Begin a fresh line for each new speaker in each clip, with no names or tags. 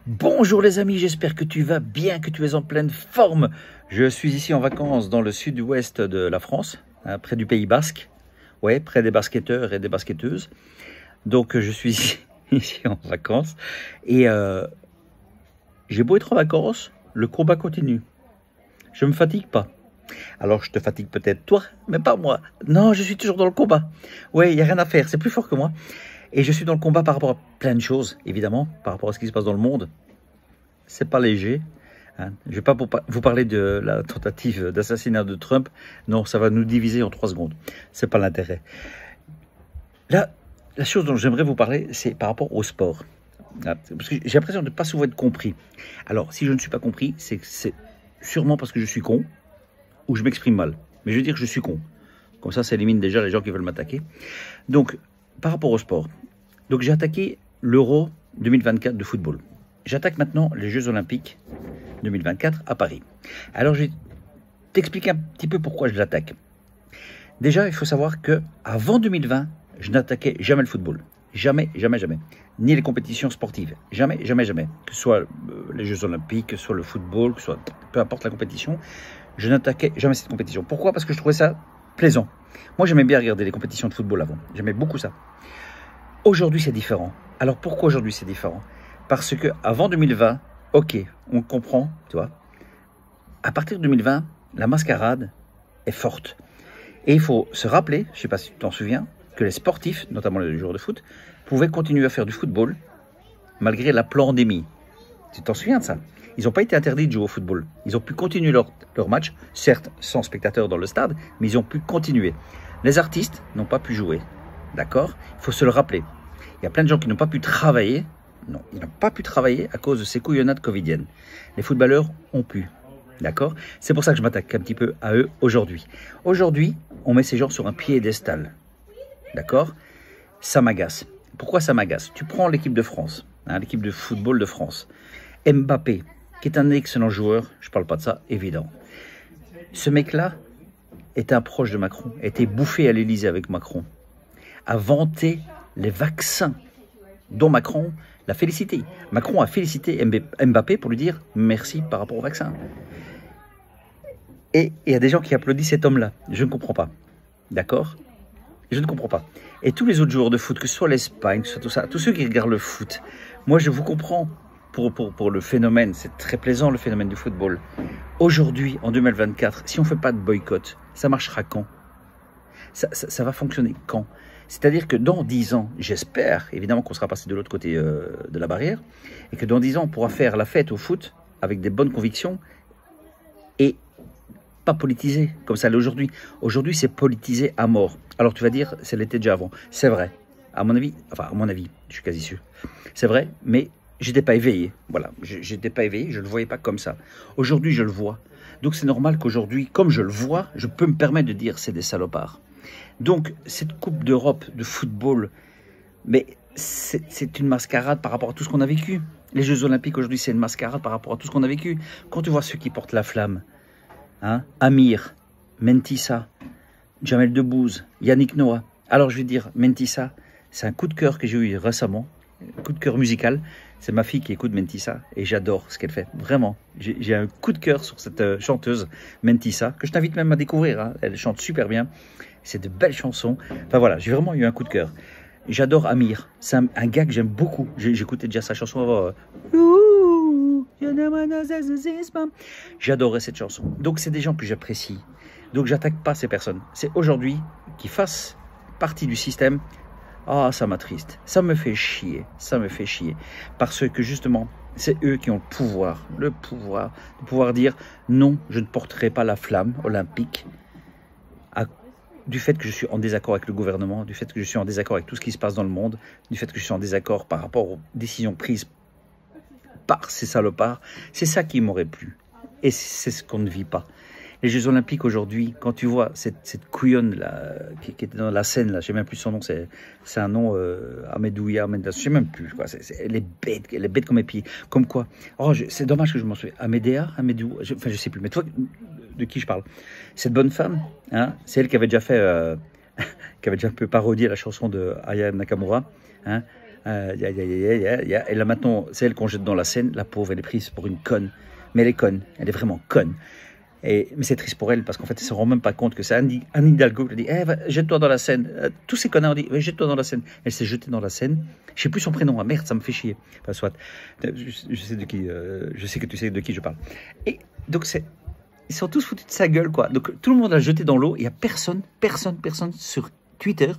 Bonjour les amis, j'espère que tu vas bien, que tu es en pleine forme. Je suis ici en vacances dans le sud-ouest de la France, hein, près du Pays Basque, ouais, près des basketteurs et des basketteuses. Donc je suis ici en vacances et j'ai beau être en vacances, le combat continue. Je ne me fatigue pas. Alors je te fatigue peut-être toi, mais pas moi. Non, je suis toujours dans le combat. Ouais, il n'y a rien à faire, c'est plus fort que moi. Et je suis dans le combat par rapport à plein de choses, évidemment, par rapport à ce qui se passe dans le monde. C'est pas léger. Hein. Je ne vais pas vous parler de la tentative d'assassinat de Trump. Non, ça va nous diviser en 3 secondes. C'est pas l'intérêt. Là, la chose dont j'aimerais vous parler, c'est par rapport au sport. Parce que j'ai l'impression de ne pas souvent être compris. Alors, si je ne suis pas compris, c'est sûrement parce que je suis con ou je m'exprime mal. Mais je veux dire que je suis con. Comme ça élimine déjà les gens qui veulent m'attaquer. Donc, par rapport au sport. Donc, j'ai attaqué l'Euro 2024 de football. J'attaque maintenant les Jeux Olympiques 2024 à Paris. Alors, je vais t'expliquer un petit peu pourquoi je l'attaque. Déjà, il faut savoir qu'avant 2020, je n'attaquais jamais le football. Jamais, jamais, jamais. Ni les compétitions sportives. Jamais, jamais, jamais. Que ce soit les Jeux Olympiques, que ce soit le football, que ce soit peu importe la compétition, je n'attaquais jamais cette compétition. Pourquoi? Parce que je trouvais ça plaisant. Moi, j'aimais bien regarder les compétitions de football avant. J'aimais beaucoup ça. Aujourd'hui, c'est différent. Alors, pourquoi aujourd'hui, c'est différent? Parce qu'avant 2020, ok, on comprend, tu vois. À partir de 2020, la mascarade est forte. Et il faut se rappeler, je ne sais pas si tu t'en souviens, que les sportifs, notamment les joueurs de foot, pouvaient continuer à faire du football malgré la pandémie. Tu t'en souviens de ça? Ils n'ont pas été interdits de jouer au football. Ils ont pu continuer leur match, certes sans spectateurs dans le stade, mais ils ont pu continuer. Les artistes n'ont pas pu jouer, d'accord? Il faut se le rappeler. Il y a plein de gens qui n'ont pas pu travailler. Non, ils n'ont pas pu travailler à cause de ces couillonnades covidiennes. Les footballeurs ont pu, d'accord? C'est pour ça que je m'attaque un petit peu à eux aujourd'hui. Aujourd'hui, on met ces gens sur un piédestal, d'accord? Ça m'agace. Pourquoi ça m'agace? Tu prends l'équipe de France, hein, l'équipe de football de France. Mbappé, qui est un excellent joueur, je ne parle pas de ça, évident. Ce mec-là est un proche de Macron, a été bouffé à l'Élysée avec Macron, a vanté les vaccins dont Macron l'a félicité. Macron a félicité Mbappé pour lui dire merci par rapport au vaccin. Et il y a des gens qui applaudissent cet homme-là. Je ne comprends pas. D'accord? Je ne comprends pas. Et tous les autres joueurs de foot, que ce soit l'Espagne, que ce soit tout ça, tous ceux qui regardent le foot, moi je vous comprends pour le phénomène. C'est très plaisant le phénomène du football. Aujourd'hui, en 2024, si on ne fait pas de boycott, ça marchera quand? Ça va fonctionner quand? C'est-à-dire que dans 10 ans, j'espère évidemment qu'on sera passé de l'autre côté de la barrière, et que dans 10 ans, on pourra faire la fête au foot avec des bonnes convictions et pas politisé comme ça l'est aujourd'hui. Aujourd'hui, c'est politisé à mort. Alors tu vas dire, ça l'était déjà avant. C'est vrai, à mon avis, je suis quasi sûr. C'est vrai, mais j'étais pas éveillé. Voilà, j'étais pas éveillé, je le voyais pas comme ça. Aujourd'hui, je le vois. Donc c'est normal qu'aujourd'hui, comme je le vois, je peux me permettre de dire c'est des salopards. Donc, cette Coupe d'Europe de football, mais c'est une mascarade par rapport à tout ce qu'on a vécu. Les Jeux Olympiques aujourd'hui, c'est une mascarade par rapport à tout ce qu'on a vécu. Quand tu vois ceux qui portent la flamme, hein, Amir, Mentissa, Jamel Debbouze, Yannick Noah. Alors, je vais dire, Mentissa, c'est un coup de cœur que j'ai eu récemment, un coup de cœur musical. C'est ma fille qui écoute Mentissa et j'adore ce qu'elle fait. Vraiment, j'ai un coup de cœur sur cette chanteuse Mentissa, que je t'invite même à découvrir. Hein. Elle chante super bien. C'est de belles chansons. Enfin voilà, j'ai vraiment eu un coup de cœur. J'adore Amir. C'est un gars que j'aime beaucoup. J'écoutais déjà sa chanson avant. J'adorais cette chanson. Donc c'est des gens que j'apprécie. Donc j'attaque pas ces personnes. C'est aujourd'hui qu'ils fassent partie du système. Ah, ça m'attriste. Ça me fait chier. Ça me fait chier. Parce que justement, c'est eux qui ont le pouvoir de pouvoir dire non, je ne porterai pas la flamme olympique. Du fait que je suis en désaccord avec le gouvernement, du fait que je suis en désaccord avec tout ce qui se passe dans le monde, du fait que je suis en désaccord par rapport aux décisions prises par ces salopards, c'est ça qui m'aurait plu. Et c'est ce qu'on ne vit pas. Les Jeux Olympiques aujourd'hui, quand tu vois cette couillonne là, qui était dans la scène, là, je ne sais même plus son nom, c'est un nom, Amedouia, je ne sais même plus, quoi. Elle est bête comme épi. Comme quoi, oh, c'est dommage que je m'en souvienne. Amedou, je ne sais plus, mais toi, de qui je parle? Cette bonne femme, hein, c'est elle qui avait déjà fait, qui avait déjà un peu parodié la chanson de Aya Nakamura, hein, Et là maintenant, c'est elle qu'on jette dans la Seine. La pauvre, elle est prise pour une conne. Mais elle est conne, elle est vraiment conne. Mais c'est triste pour elle parce qu'en fait, elle ne se rend même pas compte que c'est Anne Hidalgo qui lui dit jette-toi dans la Seine. Tous ces connards disent jette-toi dans la Seine. Elle s'est jetée dans la Seine. Je ne sais plus son prénom. Ah, merde, ça me fait chier. Enfin, soit. Je sais de qui. Je sais que tu sais de qui je parle. Et donc, ils sont tous foutus de sa gueule, quoi. Donc, tout le monde l'a jeté dans l'eau. Il n'y a personne sur Twitter,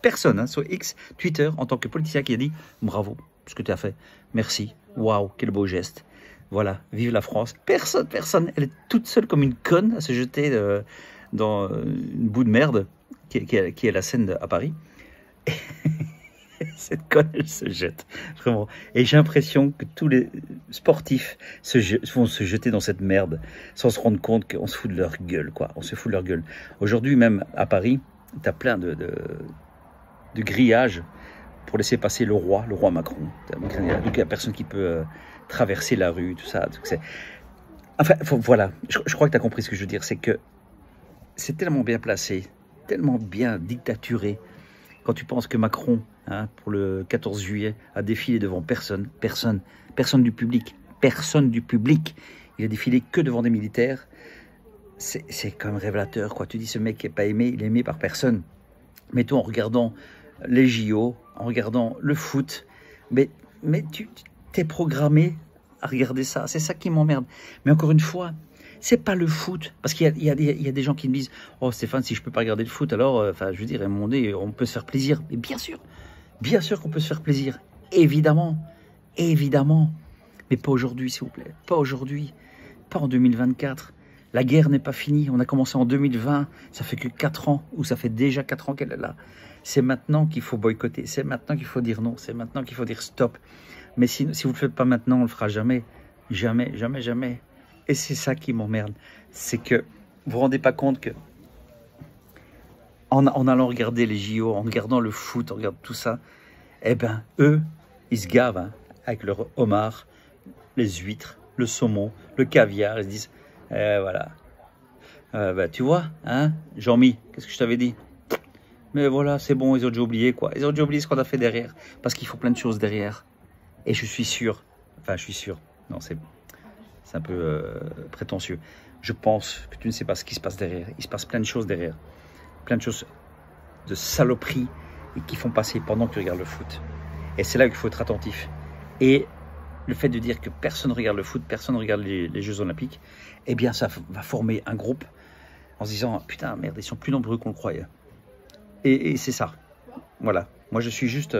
personne sur X, Twitter, en tant que politicien qui a dit bravo, ce que tu as fait. Merci. Waouh, quel beau geste. Voilà, vive la France. Personne. Elle est toute seule comme une conne à se jeter dans une boue de merde qui est la Seine à Paris. Et cette conne, elle se jette, vraiment. Et j'ai l'impression que tous les sportifs vont se jeter dans cette merde sans se rendre compte qu'on se fout de leur gueule, quoi. On se fout de leur gueule. Aujourd'hui, même à Paris, tu as plein de grillages pour laisser passer le roi Macron. Donc il n'y a personne qui peut traverser la rue, tout ça. Enfin, voilà, je crois que tu as compris ce que je veux dire. C'est que c'est tellement bien placé, tellement bien dictaturé. Quand tu penses que Macron, pour le 14 juillet, a défilé devant personne du public, il a défilé que devant des militaires, c'est quand même révélateur, quoi. Tu dis, ce mec qui n'est pas aimé, il est aimé par personne. Mais toi, en regardant les JO, en regardant le foot, mais tu t'es programmé à regarder ça. C'est ça qui m'emmerde. Mais encore une fois, c'est pas le foot. Parce qu'il y a des gens qui me disent « Oh Stéphane, si je peux pas regarder le foot, alors, je veux dire, à un moment donné, on peut se faire plaisir. » Mais bien sûr qu'on peut se faire plaisir. Évidemment. Mais pas aujourd'hui, s'il vous plaît. Pas aujourd'hui. Pas en 2024. La guerre n'est pas finie. On a commencé en 2020. Ça fait que 4 ans, ou ça fait déjà 4 ans qu'elle est là. C'est maintenant qu'il faut boycotter. C'est maintenant qu'il faut dire non. C'est maintenant qu'il faut dire stop. Mais si vous ne le faites pas maintenant, on ne le fera jamais. Jamais. Et c'est ça qui m'emmerde. C'est que vous vous rendez pas compte que en allant regarder les JO, en regardant le foot, en regardant tout ça, eh ben, eux, ils se gavent avec leur homard, les huîtres, le saumon, le caviar. Ils se disent, voilà. Tu vois, Jean-Mi, qu'est-ce que je t'avais dit? Mais voilà, c'est bon, ils ont déjà oublié, quoi. Ils ont déjà oublié ce qu'on a fait derrière. Parce qu'il faut plein de choses derrière. Et je suis sûr, non, c'est un peu prétentieux. Je pense que tu ne sais pas ce qui se passe derrière. Il se passe plein de choses derrière. Plein de choses de saloperies et qui font passer pendant que tu regardes le foot. Et c'est là qu'il faut être attentif. Et le fait de dire que personne ne regarde le foot, personne ne regarde les Jeux Olympiques, eh bien ça va former un groupe en se disant « Putain, merde, ils sont plus nombreux qu'on le croyait. » Et c'est ça. Voilà. Moi, je suis juste...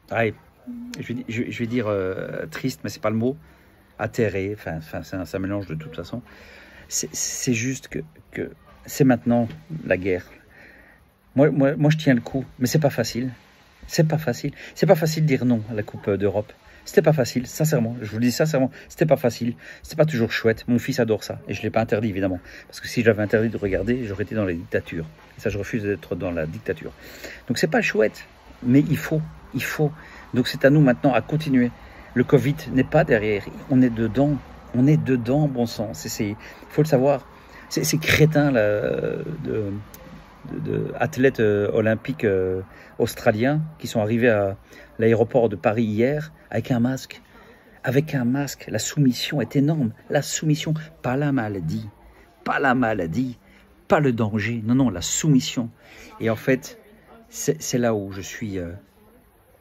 je vais dire triste, mais c'est pas le mot. Atterré, c'est un mélange de toute façon. C'est juste que c'est maintenant la guerre. Moi, je tiens le coup, mais c'est pas facile. C'est pas facile de dire non à la Coupe d'Europe. C'était pas facile, sincèrement. Je vous le dis sincèrement, c'était pas facile. C'était pas toujours chouette. Mon fils adore ça. Et je ne l'ai pas interdit, évidemment. Parce que si j'avais interdit de regarder, j'aurais été dans la dictature. Et ça, je refuse d'être dans la dictature. Donc, c'est pas chouette. Mais il faut. Donc, c'est à nous maintenant à continuer. Le Covid n'est pas derrière. On est dedans. Bon sang. Il faut le savoir. Ces crétins là, athlètes olympiques australiens qui sont arrivés à l'aéroport de Paris hier avec un masque. La soumission est énorme. La soumission, pas la maladie, pas le danger. Non, la soumission. Et en fait, c'est là où je suis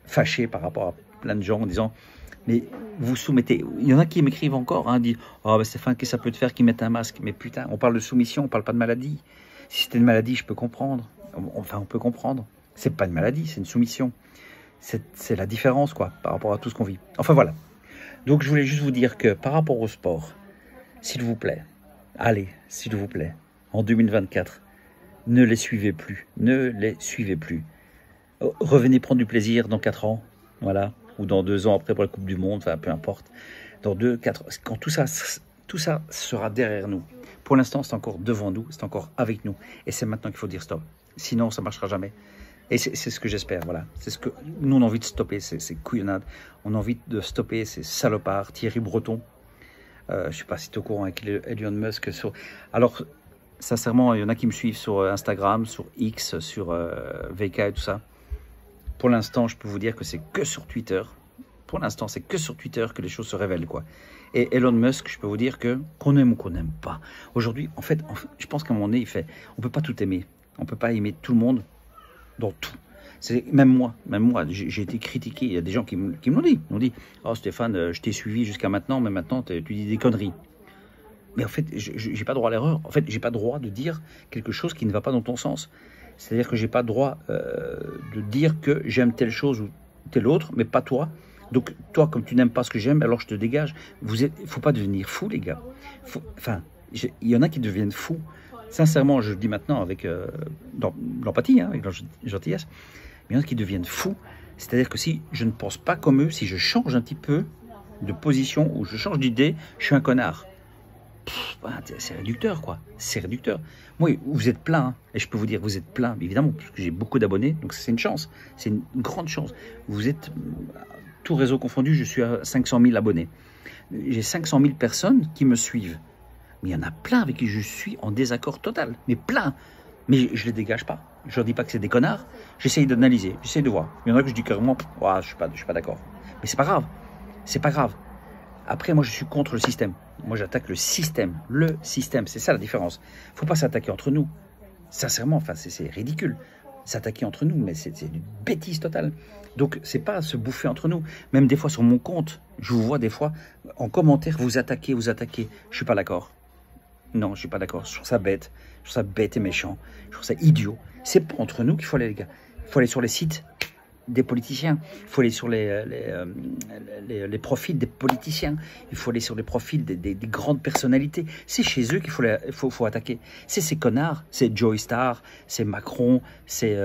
fâché par rapport à plein de gens en disant mais vous soumettez. Il y en a qui m'écrivent encore, disent oh Stéphane, qu'est-ce que ça peut te faire qu'ils mettent un masque? Mais putain, on parle de soumission, on parle pas de maladie. Si c'était une maladie, je peux comprendre. Enfin, on peut comprendre. C'est pas une maladie, c'est une soumission. C'est la différence, quoi, par rapport à tout ce qu'on vit. Enfin, voilà. Donc, je voulais juste vous dire que par rapport au sport, s'il vous plaît, allez, s'il vous plaît, en 2024, ne les suivez plus. Revenez prendre du plaisir dans 4 ans, voilà, ou dans 2 ans après pour la Coupe du Monde, enfin, peu importe. Dans 2, 4, quand tout ça sera derrière nous. Pour l'instant, c'est encore devant nous, c'est encore avec nous. Et c'est maintenant qu'il faut dire stop. Sinon, ça ne marchera jamais. Et c'est ce que j'espère, voilà. C'est ce que nous, on a envie de stopper, ces couillonnades. On a envie de stopper ces salopards. Thierry Breton, je ne sais pas si tu es au courant avec Elon Musk. Alors, sincèrement, il y en a qui me suivent sur Instagram, sur X, sur VK et tout ça. pour l'instant, je peux vous dire que c'est que sur Twitter. Pour l'instant, c'est que sur Twitter que les choses se révèlent, quoi. Et Elon Musk, je peux vous dire que qu'on aime ou qu'on n'aime pas. Aujourd'hui, en fait, je pense qu'à un moment donné, on peut pas tout aimer. On peut pas aimer tout le monde dans tout. Même moi, j'ai été critiqué. Il y a des gens qui me l'ont dit. Ils m'ont dit, oh Stéphane, je t'ai suivi jusqu'à maintenant, mais maintenant tu dis des conneries. Mais en fait, j'ai pas droit à l'erreur. En fait, j'ai pas droit de dire quelque chose qui ne va pas dans ton sens. C'est-à-dire que j'ai pas droit de dire que j'aime telle chose ou telle autre, mais pas toi. Donc toi, comme tu n'aimes pas ce que j'aime, alors je te dégage. Faut pas devenir fou, les gars. Il y en a qui deviennent fous. Sincèrement, je le dis maintenant avec l'empathie, avec la gentillesse. Mais il y en a qui deviennent fous. C'est-à-dire que si je ne pense pas comme eux, si je change un petit peu de position ou je change d'idée, je suis un connard. C'est réducteur, quoi. C'est réducteur. Moi, vous êtes plein, hein, et je peux vous dire, vous êtes plein, évidemment, parce que j'ai beaucoup d'abonnés, donc c'est une chance. C'est une grande chance. Vous êtes, tout réseau confondu, je suis à 500 000 abonnés. J'ai 500 000 personnes qui me suivent. Mais il y en a plein avec qui je suis en désaccord total. Mais plein. Mais je ne les dégage pas. Je ne leur dis pas que c'est des connards. J'essaye d'analyser, j'essaye de voir. Il y en a que je dis carrément, oh, je ne suis pas d'accord. Mais c'est pas grave. C'est pas grave. Après, moi, je suis contre le système. Moi, j'attaque le système. Le système, c'est ça la différence. Il ne faut pas s'attaquer entre nous. Sincèrement, enfin, c'est ridicule. S'attaquer entre nous, mais c'est une bêtise totale. Donc, c'est pas se bouffer entre nous. Même des fois, sur mon compte, je vous vois des fois, en commentaire, vous attaquez. Je suis pas d'accord. Non, je suis pas d'accord. Je trouve ça bête. Je trouve ça bête et méchant. Je trouve ça idiot. C'est pas entre nous qu'il faut aller, les gars. Il faut aller sur les sites des politiciens. Il faut aller sur les profils des politiciens. Il faut aller sur les profils des grandes personnalités. C'est chez eux qu'il faut attaquer. C'est ces connards. C'est Joey Starr, c'est Macron, c'est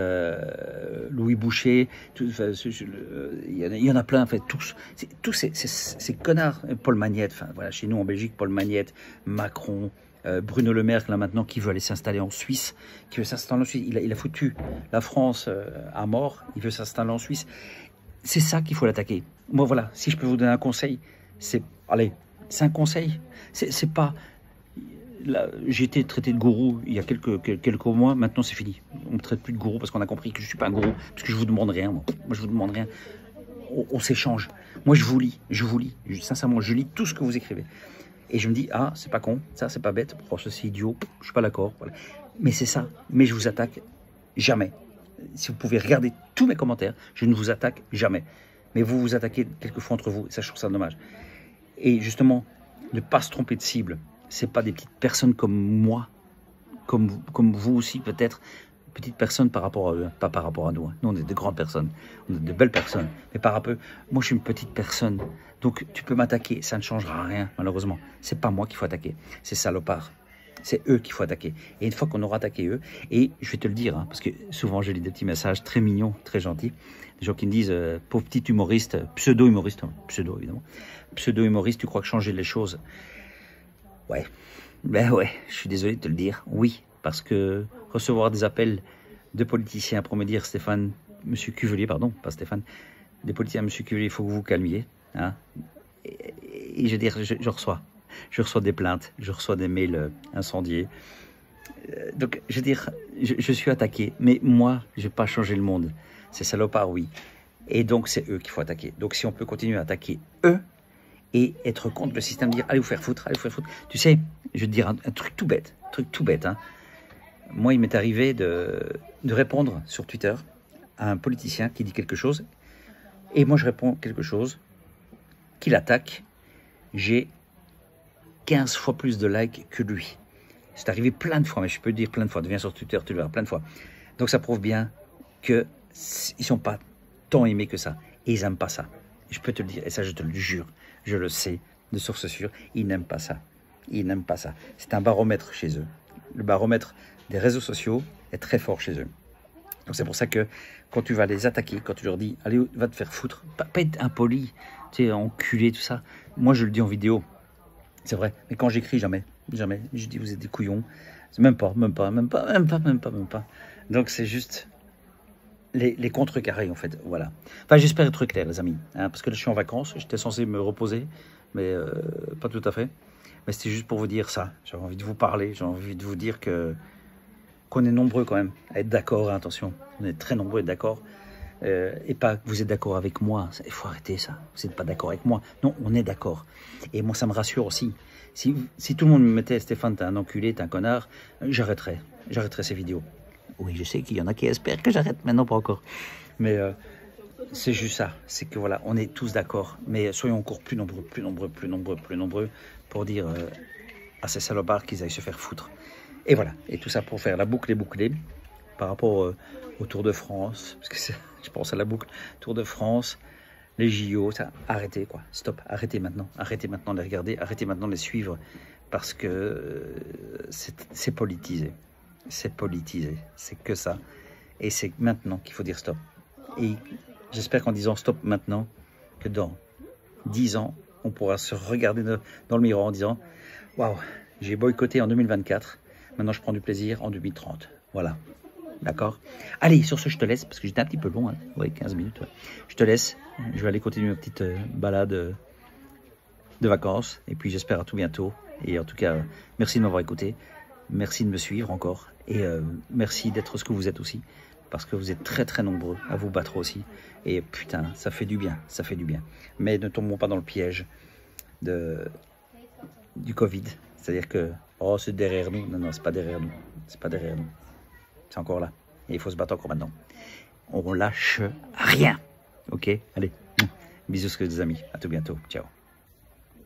Louis Boucher. Il y en a plein, en fait, tous ces connards. Paul Magnette, enfin, voilà, chez nous en Belgique, Paul Magnette, Macron, Bruno Le Maire, là maintenant, qui veut aller s'installer en Suisse, il a foutu la France à mort, il veut s'installer en Suisse. C'est ça qu'il faut l'attaquer. Moi, voilà, si je peux vous donner un conseil, c'est un conseil. C'est pas... J'ai été traité de gourou il y a quelques mois, maintenant c'est fini. On me traite plus de gourou parce qu'on a compris que je suis pas un gourou, parce que je vous demande rien, moi je vous demande rien. On s'échange. Moi, je vous lis. Sincèrement, je lis tout ce que vous écrivez. Et je me dis, ah, c'est pas con, ça, c'est pas bête, oh, ça, c'est idiot, je suis pas d'accord. Voilà. Mais c'est ça. Mais je vous attaque jamais. Si vous pouvez regarder tous mes commentaires, je ne vous attaque jamais. Mais vous vous attaquez quelquefois entre vous, et ça, je trouve ça dommage. Et justement, ne pas se tromper de cible. C'est pas des petites personnes comme moi, comme vous aussi, peut-être. Petites personnes par rapport à eux, pas par rapport à nous. Nous, on est de grandes personnes, on est de belles personnes. Mais par rapport à eux, moi, je suis une petite personne. Donc, tu peux m'attaquer, ça ne changera rien, malheureusement. C'est pas moi qu'il faut attaquer, c'est salopard. C'est eux qu'il faut attaquer. Et une fois qu'on aura attaqué eux, et je vais te le dire, hein, parce que souvent, je lis des petits messages très mignons, très gentils, des gens qui me disent, pauvre petit humoriste, pseudo-humoriste, pseudo, évidemment, pseudo-humoriste, tu crois que changer les choses? Ouais, ben ouais, je suis désolé de te le dire, oui. Parce que recevoir des appels de politiciens pour me dire, Stéphane, monsieur Cuvelier, pardon, pas Stéphane, des politiciens, monsieur Cuvelier, il faut que vous vous calmiez. Hein, et je veux dire, je reçois des plaintes, je reçois des mails incendiés. Donc, je veux dire, je suis attaqué, mais moi, je ne vais pas changer le monde. C'est salopard, oui. Et donc, c'est eux qu'il faut attaquer. Donc, si on peut continuer à attaquer eux et être contre le système, dire, allez vous faire foutre, allez vous faire foutre. Tu sais, je vais te dire un truc tout bête, hein. Moi, il m'est arrivé de répondre sur Twitter à un politicien qui dit quelque chose, et moi, je réponds quelque chose, qu'il attaque. J'ai 15 fois plus de likes que lui. C'est arrivé plein de fois, mais je peux dire plein de fois. Viens sur Twitter, tu le verras plein de fois. Donc, ça prouve bien qu'ils ne sont pas tant aimés que ça, et ils n'aiment pas ça. Je peux te le dire, et ça, je te le jure, je le sais, de source sûre, ils n'aiment pas ça. Ils n'aiment pas ça. C'est un baromètre chez eux. Le baromètre des réseaux sociaux est très fort chez eux. Donc c'est pour ça que quand tu vas les attaquer, quand tu leur dis allez, va te faire foutre, pas être impoli, tu sais, enculé, tout ça. Moi je le dis en vidéo, c'est vrai. Mais quand j'écris, jamais. Je dis vous êtes des couillons. Même pas. Donc c'est juste les contrecarrer en fait. Voilà. Enfin j'espère être clair les amis, hein, parce que là je suis en vacances, j'étais censé me reposer, mais pas tout à fait. Mais c'était juste pour vous dire ça. J'avais envie de vous parler, j'ai envie de vous dire qu'on est nombreux quand même à être d'accord, attention, on est très nombreux à être d'accord. et pas que vous êtes d'accord avec moi. Il faut arrêter ça. Vous n'êtes pas d'accord avec moi. Non, on est d'accord. Et moi, ça me rassure aussi. Si tout le monde me mettait « Stéphane, t'es un enculé, t'es un connard », j'arrêterais. J'arrêterais ces vidéos. Oui, je sais qu'il y en a qui espèrent que j'arrête. Maintenant, pas encore. Mais c'est juste ça. C'est que voilà, on est tous d'accord. Mais soyons encore plus nombreux pour dire à ces salopards qu'ils aillent se faire foutre. Et voilà. Et tout ça pour faire la boucle est bouclée par rapport au Tour de France. Parce que je pense à la boucle Tour de France. Les JO, ça, arrêtez quoi, stop, arrêtez maintenant de les regarder, arrêtez maintenant de les suivre, parce que c'est politisé, c'est que ça, et c'est maintenant qu'il faut dire stop. Et j'espère qu'en disant stop maintenant, que dans 10 ans, on pourra se regarder dans le miroir en disant, waouh, j'ai boycotté en 2024, maintenant je prends du plaisir en 2030, voilà. D'accord. Allez, sur ce, je te laisse, parce que j'étais un petit peu long, hein. Ouais, 15 minutes. Ouais. Je te laisse, je vais aller continuer ma petite balade de vacances, et puis j'espère à tout bientôt. Et en tout cas, merci de m'avoir écouté, merci de me suivre encore, et merci d'être ce que vous êtes aussi, parce que vous êtes très nombreux à vous battre aussi, et putain, ça fait du bien, ça fait du bien. Mais ne tombons pas dans le piège du Covid, c'est-à-dire que, oh, c'est derrière nous. Non, c'est pas derrière nous, c'est pas derrière nous. C'est encore là. Et il faut se battre encore maintenant. On lâche rien. Ok? Allez. Bisous, les amis. À tout bientôt. Ciao.